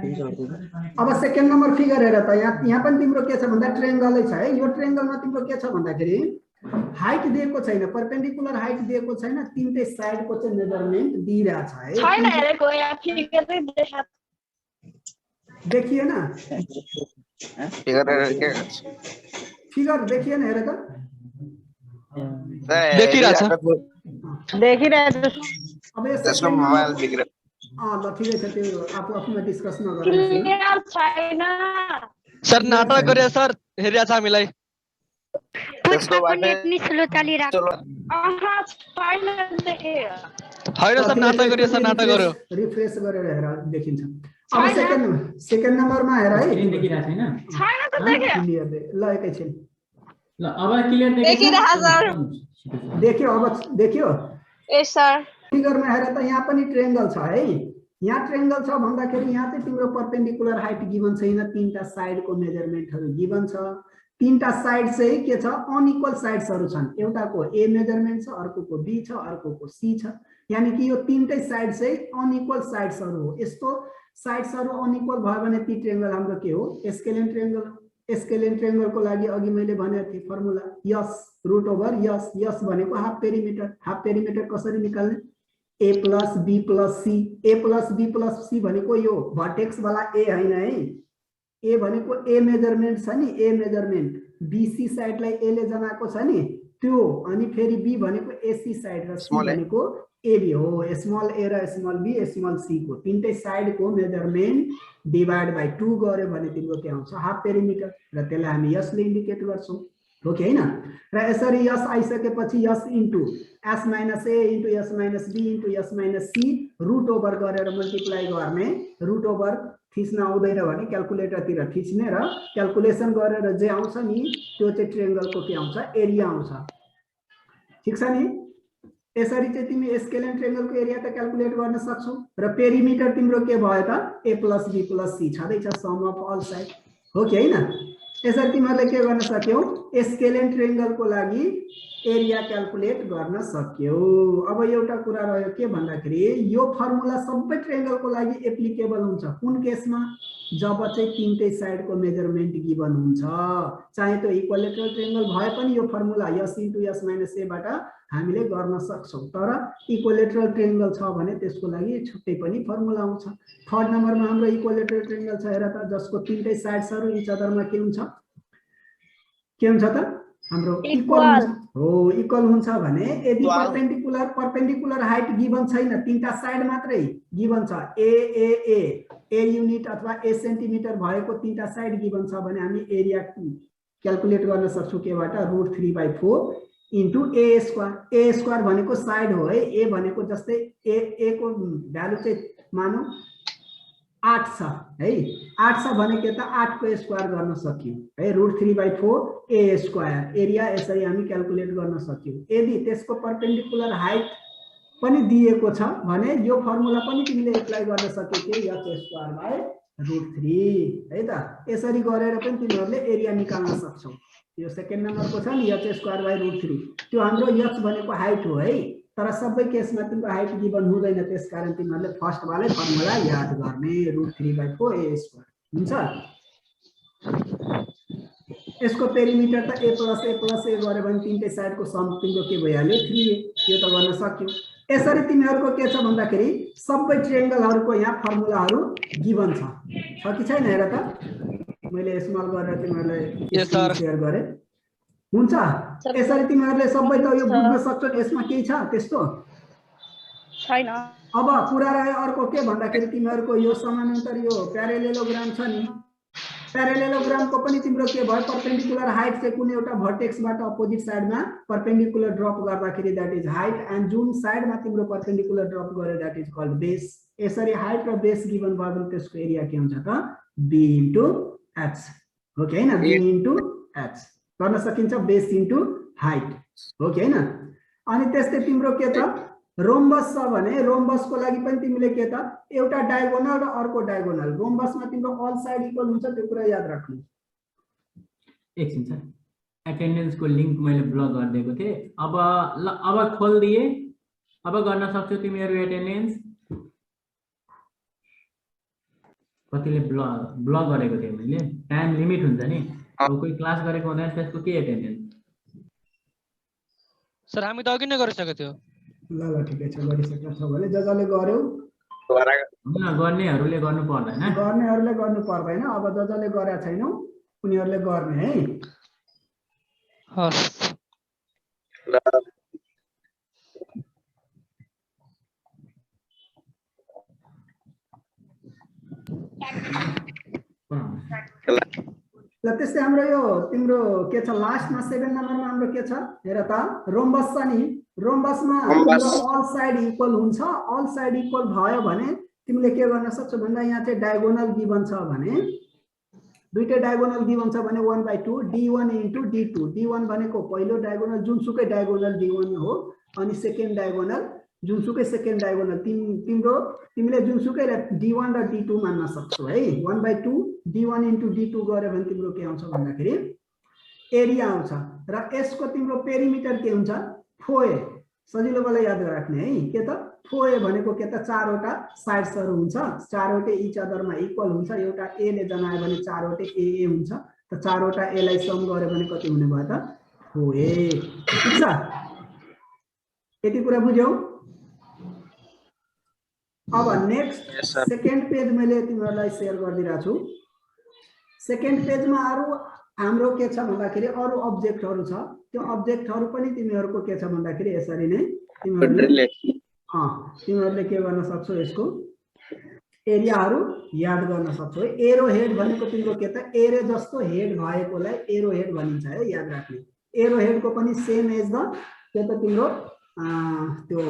अब second number figure हेर त यहाँ पनि तिम्रो के छ भन्दा ट्रायंगलै छ है। यो ट्रायंगलमा तिम्रो के छ भन्दाखेरि हाइट दिएको छैन, परपेंडिकुलर हाइट दिएको छैन, तीनटै साइडको चाहिँ मेजरमेन्ट दिइरहेछ है। छैन हेरेको यहाँ फिगरै देखा देखिएन फिगर देखिएन हेर त देखिरहेछ अब यो त्यसको मोबाइल बिग्रे ल ठिकै छ त्यो आफू आफूमा डिस्कस नगरौँ। क्लियर छैन सर नाटक गरे सर हेरिया छ हामीलाई त्यसको बाटे पनि स्लो चलिरहेको अहा छैन देखे हैन सर नाटक गर्यो सर नाटक गर्यो रिफ्रेश गरेर हेर देखिन्छ। अब सेकेन्ड नम्बरमा हेर है देखिरहेको छैन छैन त देखे क्लियर ल एकैछिन ल अब क्लियर देखिरहेछ सर देख्यो अब देख्यो यस सर फिगरमा हेर त यहाँ पनि ट्रायंगल छ है। यहाँ ट्रायंगल छ भन्दाखेरि यहाँ चाहिँ तिम्रो परपेंडिकुलर हाइट गिवन छैन, तीनटा साइडको मेजरमेन्टहरु गिवन छ। तीनटा साइड चाहिँ के छ अनइक्वल साइड्सहरु छन्, एउटाको ए मेजरमेन्ट छ, अर्कोको बी छ, अर्कोको सी छ। यानी कि यो तीनटै साइड चाहिँ अनइक्वल साइड्सहरु हो। यस्तो साइड्सहरु अनइक्वल भयो भने ती ट्रायंगल हाम्रो के हो स्केलेन ट्रायंगल हो। स्केलेन ट्रायंगलको लागि अघि मैले भनेको थिएँ फर्मुला यस रुट ओभर यस। यस भनेको हाफ पेरिमिटर। हाफ पेरिमिटर कसरी निकाल्ने a plus b plus c। a plus b plus c भनेको यो भर्टेक्स वाला a हैन है। a भनेको a मेजरमेन्ट छ नि, a मेजरमेन्ट bc साइडलाई a ले जनाको छ नि त्यो, अनि फेरि b भनेको ac साइड र c भनेको ab हो। स्मल a र स्मल b स्मल c को तीनटै साइडको मेजरमेन्ट डिवाइड बाइ 2 गर्यो भने तिम्रो के आउँछ हाफ पेरिमिटर, र त्यसलाई हामी यसले इन्डिकेट गर्छौं हो कि हैन। र यसरी यस आइसकेपछि यस into s minus a into s minus b into s minus c root over गरेर मल्टिप्लाई गर्ने। रुट ओभर थिच्न आउँदैन भने क्याल्कुलेटरतिर थिच्ने र क्याल्कुलेसन गरेर जे आउँछ नि त्यो चाहिँ ट्रायंगलको के आउँछ एरिया आउँछ। ठीक छ नि। यसरी चाहिँ तिमी स्केलेन ट्रायंगलको एरिया त क्याल्कुलेट गर्न सक्छौ। र पेरिमिटर तिम्रो के भयो त a plus b plus c छदैछ सम अफ अल साइड हो कि हैन। यसरी तिमीहरुले के गर्न सक्यौ स्केलेन ट्रायंगलको लागि एरिया क्याल्कुलेट गर्न सक्यौ। अब एउटा कुरा रह्यो के भन्दाखेरि यो फर्मुला सबै ट्रायंगलको लागि एप्लिकेबल हुन्छ कुन केसमा जब चाहिँ तीनटै साइडको मेजरमेन्ट गिवन हुन्छ। चाहे त्यो इक्विलेटरल ट्रायंगल भए पनि यो formula s into s minus a बाट हामीले गर्न सक्छौं। तर इक्विलेटरल ट्रायंगल छ भने त्यसको लागि छुट्टै पनि फर्मुला आउँछ। थर्ड नम्बरमा हाम्रो इक्विलेटरल ट्रायंगल छ हेर त जसको तीनटै साइड्सहरु इच अदरमा के हुन्छ त हाम्रो इक्वल हुन्छ हो। इक्वल हुन्छ भने यदि परपेंडिकुलर हाइट गिवन छैन, तीनटा साइड मात्रै गिवन छ ए युनिट अथवा ए सेन्टिमिटर भएको तीनटा साइड गिवन छ भने हामी एरिया क्याल्कुलेट गर्न सक्छौं केबाट √3/4 into a square. a square भनेको साइड हो है। a भनेको जस्तै a को भ्यालु चाहिँ मानौ 8 छ है। 8 छ भने के त 8 को स्क्वायर गर्न सक्यौ है √3/4 a स्क्वायर एरिया यसरी हामी क्याल्कुलेट गर्न सक्यौ। यदि त्यसको परपेंडिकुलर हाइट पनि दिएको छ भने यो फर्मुला पनि तिमीले एप्लाई गर्न सक्यौ के h स्क्वायर √3 है त। यसरी गरेर पनि तिमीहरुले एरिया निकाल्न सक्छौ। यो सेकेन्ड नम्बरको छ नि h स्क्वायर √3 त्यो हाम्रो h भनेको हाइट हो है। तर सबै केसमा तिम्रो हाइट गिवन हुँदैन, त्यसकारण तिमीहरुले फर्स्ट वाले फर्मुला याद गर्ने √3/4 a स्क्वायर हुन्छ। यसको पेरिमिटर त a प्लस a गरे भने तीनटै साइडको सम तिम्रो के भइहाल्यो 3a। यो त गर्न सक्यौ। यसरी तिमीहरुको के छ भन्दाखेरि सबै ट्रायंगलहरुको यहाँ फर्मुलाहरु गिवन छ कि छैन हेर त। मैले स्मल गरेर तिमीहरुलाई शेयर गरे हुन्छ। यसरी तिमीहरुले सबै त यो बुझ्न सक्छौ। यसमा के छ त्यस्तो छैन। अब कुरा रह्यो अर्को के भन्दाखेरि तिमीहरुको यो समानान्तर यो प्यारेलेलोग्राम छ नि, प्यारेलेलोग्रामको पनि तिम्रो के भयो परपेंडिकुलर हाइट चाहिँ कुनै एउटा भर्टेक्सबाट अपोजिट साइडमा परपेंडिकुलर ड्रप गर्दाखेरि दैट इज हाइट एन्ड जुन साइडमा तिम्रो परपेंडिकुलर ड्रप गर्यो दैट इज कल्ड बेस। यसरी हाइट र बेस गिवन भयो भने त्यसको एरिया के हुन्छ त b इन्टु h हो कि हैन। b इन्टु h गर्न सकिन्छ बेस इन्टु हाइट हो कि हैन। अनि त्यस्तै तिम्रो के त रोम्बस छ भने रोम्बसको लागि पनि तिमीले के त एउटा डायगोनल र अर्को डायगोनल। रोम्बसमा तिम्रो अल साइड इक्वल हुन्छ त्यो कुरा याद राख्नु। एकछिन सर एटेन्डेन्सको लिंक मैले ब्लक गरिदिएको थिए। अब खोल्दिए। अब गर्न सक्छौ तिमीहरु एटेन्डेन्स। कतिले ब्लक गरेको थिएँ मैले, टाइम लिमिट हुन्छ नि, अब कोही क्लास गरेको हुँदैन त्यसको के एटेन्डेन्स? सर हामी त अघि नै गरिसकेको थियो। ल ल ठिकै छ, गरिसकेको छ भने जसले गर्यो गर्नेहरूले गर्नु पर्दैन, गर्नेहरूले गर्नु पर्दैन। अब जसले गरेका छैनौ उनीहरूले गर्ने है। हस् ल त्यस्तै हाम्रो यो तिम्रो के छ लास्टमा 7 नम्बरमा हाम्रो के छ हेर त, रोम्बस छ नि। रोम्बसमा अल साइड इक्वल हुन्छ। अल साइड इक्वल भयो भने तिमीले के गर्न सक्छौ भन्दा यहाँ चाहिँ डायगोनल गिभन छ भने, दुईटै डायगोनल गिभन छ भने 1/2 d1 इन्टु d2। d1 भनेको पहिलो डायगोनल जुनसुकै डायगोनल d1 हो, अनि सेकेन्ड डायगोनल जुनसुकै सेकेन्ड डायगोनल तिमीले जुनसुकै d1 र d2 मान्न सक्छौ है। 1/2 d1 इन्टु d2 गऱ्यो भने तिम्रो के आउँछ भन्दाखेरि एरिया आउँछ। र यसको तिम्रो पेरिमिटर के हुन्छ? फोए। सजिलोले याद राख्ने है। के त फोए भनेको के त चारवटा साइड्सहरु हुन्छ, चारवटै इच अदरमा इक्वल हुन्छ। एउटा ए ले जनायो भने चारवटै ए हुन्छ, त चारवटा ए लाई सम गर्यो भने कति हुने भयो त? फोए। ठीक छ, यति कुरा बुझ्यौ? अब नेक्स्ट सेकेन्ड पेज मैले तिमीहरुलाई शेयर गरिदिरा छु। सेकेन्ड पेजमा अरु हाम्रो के छ भन्दाखेरि अरु अब्जेक्टहरु छ। त्यो अब्जेक्टहरु पनि तिमीहरुको के छ भन्दाखेरि यसरी नै तिमीहरुले के गर्न सक्छौ, यसको एरियाहरु याद गर्न सक्छौ। एरो हेड भनेको तिम्रो के त एरे जस्तो हेड भएकोलाई एरो हेड भनिन्छ है, याद राख्ने। एरो हेडको पनि सेम एज द के त तिम्रो त्यो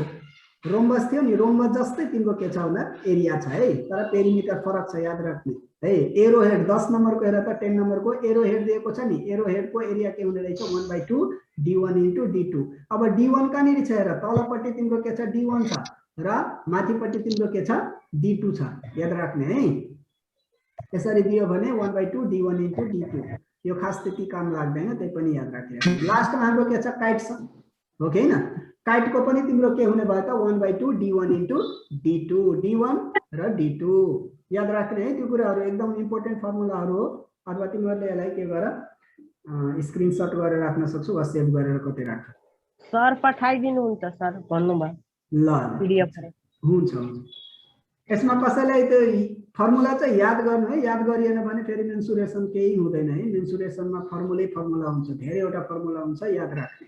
रोम्बस थियो नि, रोम्बस जस्तै तिम्रो के छ भन्दा एरिया छ है, तर पेरिमिटर फरक छ, याद राख्ने है। एरो हेड 10 नम्बरको हेर त 10 नम्बरको एरो हेड दिएको छ नि, एरो हेडको एरिया के हुने रहेछ 1/2 d1 इन्टु d2। अब d1 कहाँनिर छ हेर, तलपट्टि तिम्रो के छ d1 छ र माथिपट्टि तिम्रो के छ d2 छ, याद राख्ने है। यसरी दियो भने 1/2 d1 इन्टु d2। यो खास त्यति काम लाग्दैन, त्यही पनि याद राख्ने। लास्टमा हाम्रो के छ काइट छ, हो कि हैन? काइटको पनि तिम्रो के हुने भयो त 1/2 d1 इन्टु d2, d1 र d2 याद राख्ने है। त्यो कुराहरु एकदम इम्पोर्टेन्ट फर्मुलाहरु हो। अथवा तिमीहरुले यसलाई के गर स्क्रिनशट गरेर राख्न सक्छौ वा सेभ गरेर कतै राख। सर पठाइदिनु हुन्छ सर भन्नुभयो। ल पीडीएफ हुन्छ हुन्छ। यसमा कसैलाई त्यो फर्मुला चाहिँ याद गर्नु है, याद गरिएन भने फेरि मेन्सुरेसन केही हुँदैन है। मेन्सुरेसनमा फर्मुला हुन्छ, धेरैवटा फर्मुला हुन्छ, याद राख्ने।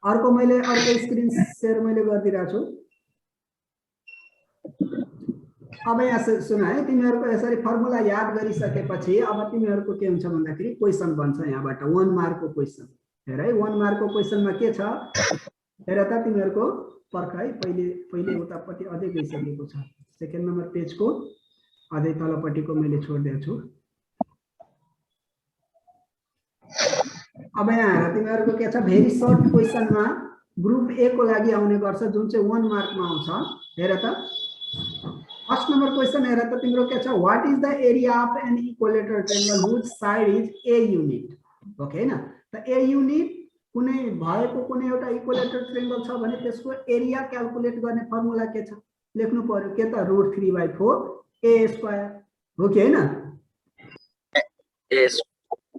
अर्को मैले अर्को स्क्रिन शेयर मैले गरिदिरा छु। अब यहाँ सुन है, तिमीहरुको यसरी फर्मुला याद गरिसकेपछि अब तिमीहरुको के हुन्छ भन्दाखेरि क्वेशन बन्छ यहाँबाट 1 मार्कको क्वेशन। हेर है, 1 मार्कको क्वेशनमा के छ हेर त तिमीहरुको पर्ख है। पहिले उतापट्टि अझै गइसकेको छ, सेकेन्ड नम्बर पेजको अझै तलपट्टिको मैले छोड्दिएको छु। अब यहाँ तिमीहरुको के छ भेरी सर्ट क्वेशनमा ग्रुप ए को लागि आउने गर्छ, जुन चाहिँ 1 मार्कमा आउँछ। हेर त फर्स्ट नंबर क्वेश्चन हेर त तिम्रो के छ, what is the area of an equilateral triangle which side is A unit. Okay हैन, त ए युनिट कुनै भएको कुनै एउटा इक्विलेटरल ट्रायंगल छ भने त्यसको एरिया क्याल्कुलेट गर्ने फर्मुला के छ लेख्नु पर्यो, के त √3/4 a स्क्वायर हो कि हैन।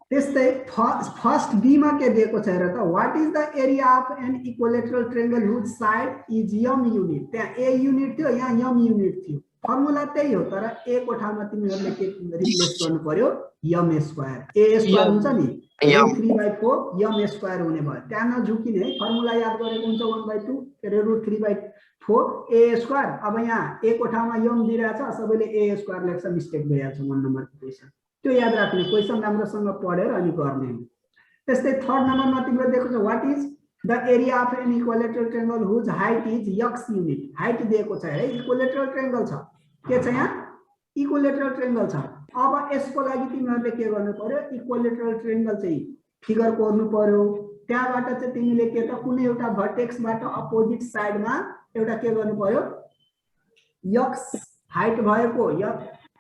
त्यस्तै फर्स्ट बी मा के दिएको छ हेर त, what is the area of an equilateral triangle which side is m unit. त्यहाँ a युनिट थियो, यहाँ m युनिट थियो। फर्मुला त्यही हो, तर a को ठाउँमा तिमीहरुले के रिप्लेस गर्नु पर्यो m स्क्वायर। a स्क्वायर हुन्छ नि, 3/4 m स्क्वायर हुने भयो। त्यहाँ नझुकिने है, फर्मुला याद गरेको हुन्छ 1/2 के रे √3/4 a स्क्वायर। अब यहाँ a को ठाउँमा m दिइराछ, सबैले a स्क्वायर लेख्छ, मिस्टेक भइहाल्छ 1 नम्बरको क्वेशन। त्यो याद राख्ने, क्वेशन राम्रोसँग पढेर अनि गर्ने। त्यस्तै थर्ड नम्बरमा तिम्रो दिएको छ, what is the area of an equilateral triangle which height is x unit. Height दिएको छ है, इक्विलेटरल ट्रायंगल छ, के छ यहाँ इक्विलेटरल ट्रायंगल छ। अब यसको लागि तिमीहरुले के गर्नु पर्यो, इक्विलेटरल ट्रायंगल चाहिँ फिगर कोर्नु पर्यो। त्यहाँबाट चाहिँ तिमीले के त कुनै एउटा भर्टेक्सबाट अपोजिट साइडमा एउटा के गर्नु पर्यो, x हाइट भएको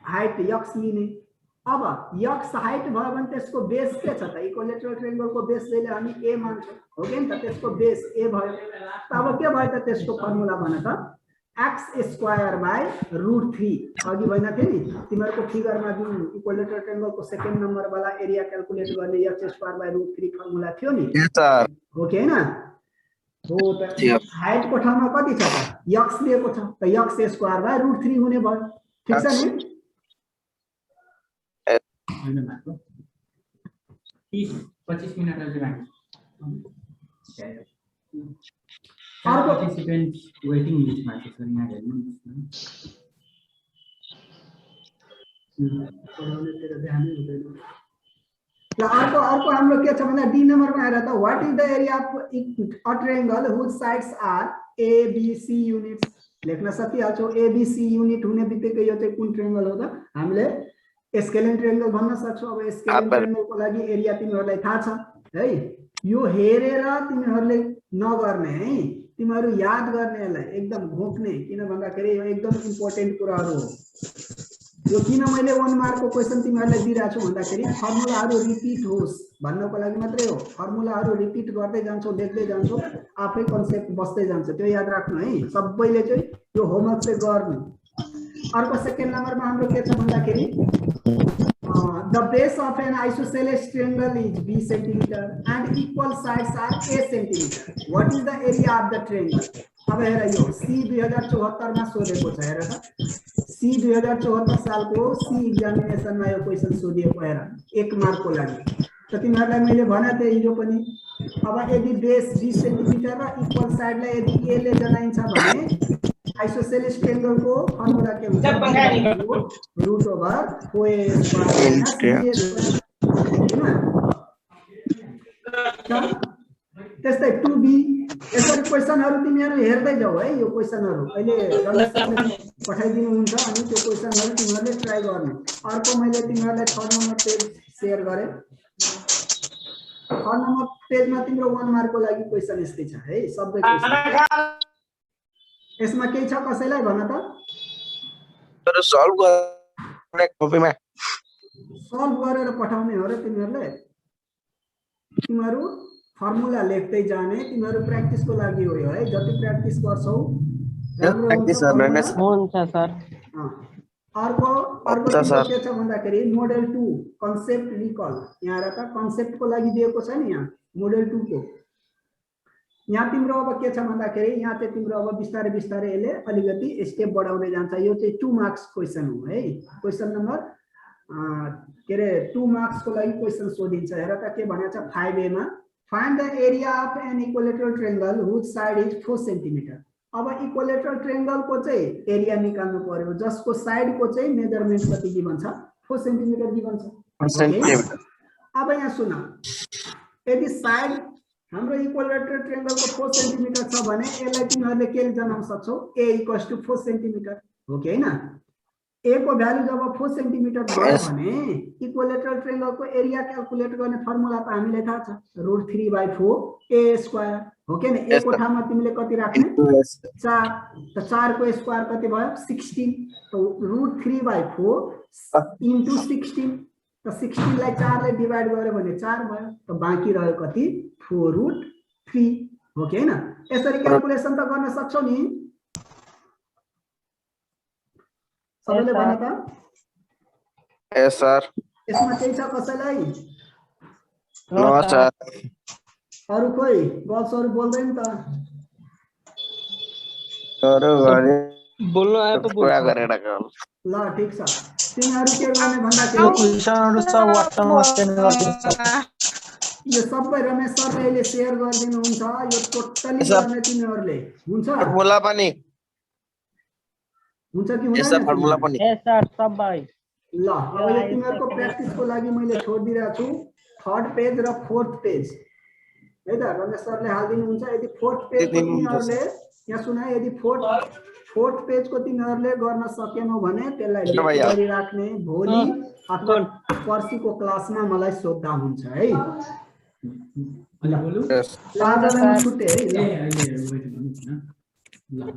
हाइट x लिने। अब x हाइट भयो भने त्यसको बेस के छ त, इक्विलेटरल ट्रायंगलको बेस जहिले हामी a मान्छौं, हो कि नि त, त्यसको बेस a भयो। त अब के भयो त त्यसको फर्मुला भन त, x²/√3 अघि भएन थियो नि तिमीहरुको फिगरमा जुन इक्विलेटरल ट्रायंगलको सेकेन्ड नम्बर वाला एरिया क्याल्कुलेट गर्ने x²/√3 फर्मुला थियो नि Yes, sir. हो कि हैन हो त हाइट को ठाउँमा कति छ त x दिएको छ त x²/√3 हुने भयो ठीक छ नि होइन भएको 30-25 मिनट अझै बाँकी अर्को पार्टिसिपेन्ट वेटिङ लिस्टमा छ सर यहाँ हेर्नु पढाउनेतिर ध्यानै हुँदैन ल अर्को हाम्रो के छ भन्दा डी नम्बरमा आएर त what is the area of a triangle whose sides are A B C units लेख्न सकिहाल्छौ ए बी सी युनिट हुने बित्तिकै यो चाहिँ कुन ट्रायंगल हो त हामीले स्केलेन ट्रायंगल भन्न सक्छौ अब स्केलेन ट्रायंगलको लागि एरिया तिमीहरुलाई थाहा छ है यो हेरेर तिमीहरुले नगर्ने है तिमीहरु याद गर्नेलाई एकदम घोक्ने किन भन्दाखेरि यो एकदम इम्पोर्टेन्ट कुराहरु हो यो किन मैले 1 मार्क को क्वेशन तिमीहरुलाई दिइरा छु भन्दाखेरि फर्मुलाहरु रिपिट होस् भन्नको लागि मात्रै हो फर्मुलाहरु रिपिट गर्दै जान्छौ लेख्दै जान्छौ आफै कन्सेप्ट बस्दै जान्छ त्यो याद राख्नु है सबैले चाहिँ यो होमवर्क चाहिँ गर्नु अर्को सेकेन्ड नम्बरमा हाम्रो के छ भन्दाखेरि the base of an isosceles triangle is b centimeter and equal sides are a centimeter. What is the area of the triangle? अब हेर यो C 2074 मा सोधेको छ हेर त C 2074 सालको C एक्जामिनेसन मा यो क्वेशन सोधिएको हेर 1 मार्क को लागि त तिमीहरुलाई मैले भने थिए हिजो पनि अब यदि बेस 20 सेन्टिमिटर र इक्वल साइडलाई यदि a ले जनाइन्छ भने आइसोसेलेस ट्रायंगल को फर्मुला के हुन्छ √/4 त्यस्तै 2b यसरी क्वेशनहरु तिमीहरु हेर्दै जाऊ है यो क्वेशनहरु अहिले रमेश सरले पठाइदिनु हुन्छ अनि त्यो क्वेशनहरु तिमीहरुले ट्राई गर्ने अर्को मैले तिमीहरुलाई 3 नम्बर पेज शेयर गरे 3 नम्बर पेजमा तिम्रो 1 मार्क को लागि क्वेशन यस्तै छ है सबै क्वेशन यसमा के छ कसैलाई भन त तर सल्भ गर्ने कपीमा सल्भ गरेर पठाउने हो र तिमीहरुले तिमीहरु फर्मुला लेख्दै जाने तिमीहरु प्र्याक्टिस को लागि हो यो है जति प्र्याक्टिस गर्छौ राम्रो हुन्छ सर अर्को के छ भन्दाखेरि मोडेल 2 कन्सेप्ट रिकल यहाँ र त कन्सेप्ट को लागि दिएको छ नि यहाँ मोडेल 2 को यहाँ तिम्रो अब के छ भन्दाखेरि यहाँ चाहिँ तिम्रो अब बिस्तारै बिस्तारै यसले अलिकति स्टेप बढाउँदै जान्छ यो चाहिँ 2 मार्क्स क्वेशन हो है क्वेशन नम्बर के रे 2 मार्क्स को लागि क्वेशन सोधिन्छ हेर त के भनेको छ 5a मा find the area of an equilateral triangle whose side is 4 centimetre अब इक्विलेटरल ट्रायंगल को चाहिँ एरिया निकाल्नु पर्यो जसको साइड को चाहिँ मेजरमेन्ट कति गिवन छ 4 सेन्टिमिटर गिवन छ अब यहाँ सुन यदि साइड हाम्रो इक्विलेटरल ट्रायंगल को 4 सेन्टिमिटर छ भने यसलाई तिमीहरुले के जनाउन सक्छौ a = 4 सेन्टिमिटर हो कि हैन a को भ्यालु जब 4 सेन्टिमिटर भयो भने इक्विलेटरल ट्रायंगल को एरिया क्याल्कुलेट गर्ने फर्मुला त हामीलाई थाहा छ √3/4 a² हो के नि a को ठाउँमा तिमीले कति राख्ने 4 त 4 को स्क्वायर कति भयो 16 त √3/4 * 16 त 16 लाई 4 ले डिवाइड गर्यो भने 4 भयो त बाँकी रह्यो कति 4√3 हो के हैन यसरी क्याल्कुलेसन त गर्न सक्छौ नि सबैले भने त यस सर यसमा केही छ कसैलाई नो सर अरु कोही गर्ल्सहरु बोल्दैन त अरु गरे बोल्नु आए पो पुरा गरेर गयो ल ठीक छ तिमीहरु के गर्ने भन्दाखेरि यो सबै रमेश सरले अहिले शेयर गरिदिनु हुन्छ यो टोटली गर्ने तिमीहरुले हुन्छ फर्मुला पनि हुन्छ कि यस सर फर्मुला पनि ए सर सबै ल अब यो तिमीहरुको प्र्याक्टिस को लागि मैले छोडिदिरा छु थर्ड पेज र फोर्थ पेज है त रमेश सरले हाल्दिनु हुन्छ यदि फोर्थ पेज को तिमीहरुले यहाँ सुन यदि फोर्थ पेज को तिमीहरुले गर्न सकेनौ भने त्यसलाई लेख गरी राख्ने भोलि अथवा पर्सिको क्लासमा मलाई सोध्दा हुन्छ है अलि बोलु ल आज छुट्टे है ए अहिले वेट गर्नुस् न